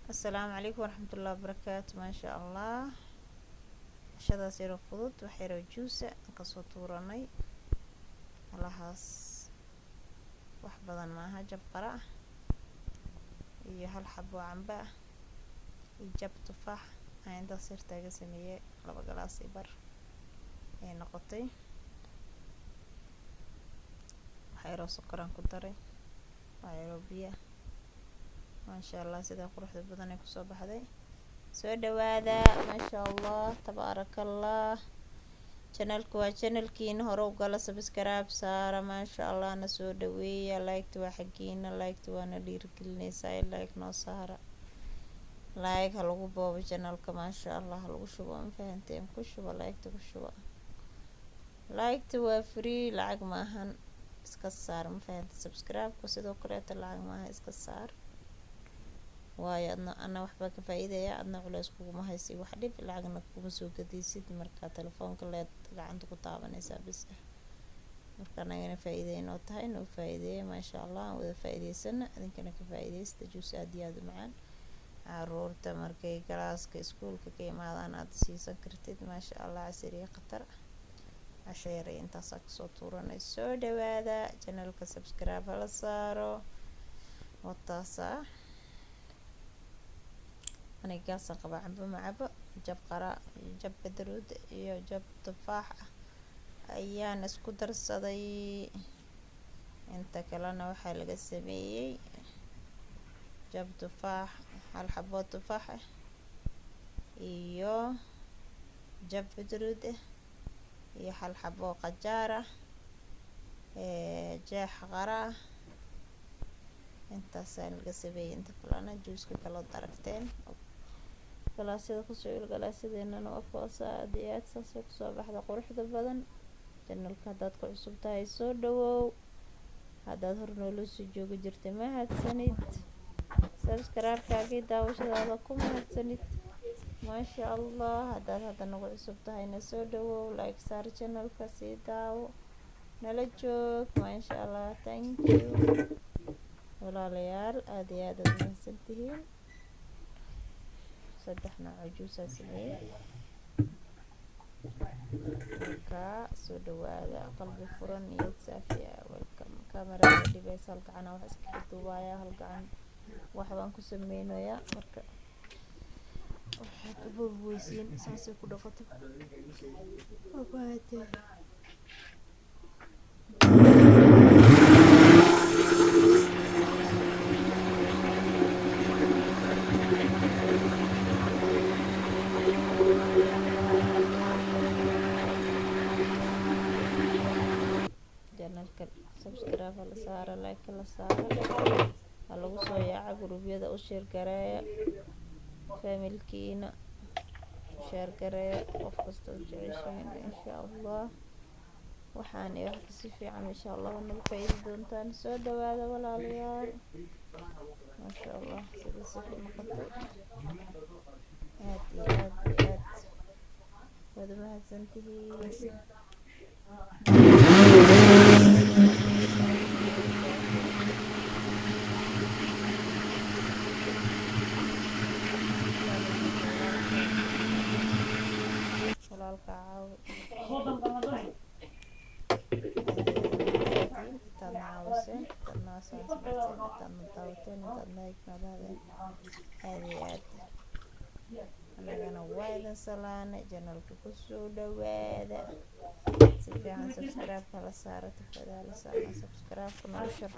السلام عليكم ورحمة الله وبركاته. ما شاء الله عشadaas yaroo fudud wax yaroo juusa kasoo tuuranay halahaas wax badan maaha jab qara ah iyo hal xabo camba ah iyo jab tufaax aan intaas yartaaga sameeyay 2 galaas iyo bar ay noqotay wax yaroo sokoraan ku daray wax yaroo biyo ما شاء الله سيدا قروحda badan ay kusoo baxday soo dhawaada ma sha Allah tabaaraka Allah channelku waa channelkiina hore u gala subscribe saara ma sha Allah na soo dhaweeya like waa xaqiina like waana dhiirigelinaysaa like noo saara like ha lagu boobo channelka ma sha Allah ha lagu shubo ma fahanteen ku shubo like ku shubo like waa free lacag maahan iska saar ma fahanteen subscribe ku sidoo kale lacag maahan iska saar waayo ana waxba ka faa'iidaya adna culays kugu haysi wax dhib lacagna kuma soo gadaysid marka telefoonka leed gacanta ku taabanaysaa bis marka anaga faa'iideyno tahay noo faa'iideey ma sha Allah wada faa'iideysana idinkana ka faa'iideysta juus aad iyo aad macaan caruurta markay galaaska iskuulka ka imaadaan aad siisan kartid ma sha Allah casriye qatar casheer intaas ka soo tuuranay soo dhawaada channelka subscribe la saaro wataasa أنا قاصة قبع بمعبأ جاب قراء جاب بدرود جاب تفاح أيان اسكودر صدي انت كلنا وحال قسمي جاب تفاح هال حبات تفاح إيو جاب بدرود إيو هال حبو قجارة جاح قراء انت سان قسمي انت كلنا جوز كلا درجتين galaasada ku soo galaasadeena oo faasaadiyaad saasay ku soo baxda quruxda badan channelka dad ku cusub tahay soo dhawow hadaad hor nolol soo jooga jirtay ma hadsanid subscribe-kaaga daawashadaada ku mahadsanid ma sha Allah hadaad hadda nagu cusub tahayna soo dhawow like saar channelka si daawo nala joog ma sha Allah thank you walaalayaal aad iyo aad mahadsantihiin صدحنا عجوزة سمية كا سودواء قلب فرن يتسافيا والكاميرا اللي بيسالك عنها وحسك دوايا هلك عن واحد أنكو سمينه يا مركا وحكي بويسين ساسي كده قطب وبعدين subscribe la saara like la saara lagu soo yaaca gruubyada u share gareeya familkiina share gareeya qof kasta oo jeceshiin insha Allah waxaan iyo wax si fiican insha Allah nagu faa'iido doontaan soo dhawaada walaalayaal ma sha Allah sida si noqotay aad wada mahadsantihiin anagana waa idin salaanay channelka ku soo dhawaada si fiican subscribe kala saara tafadhal saara subscribe kuna shar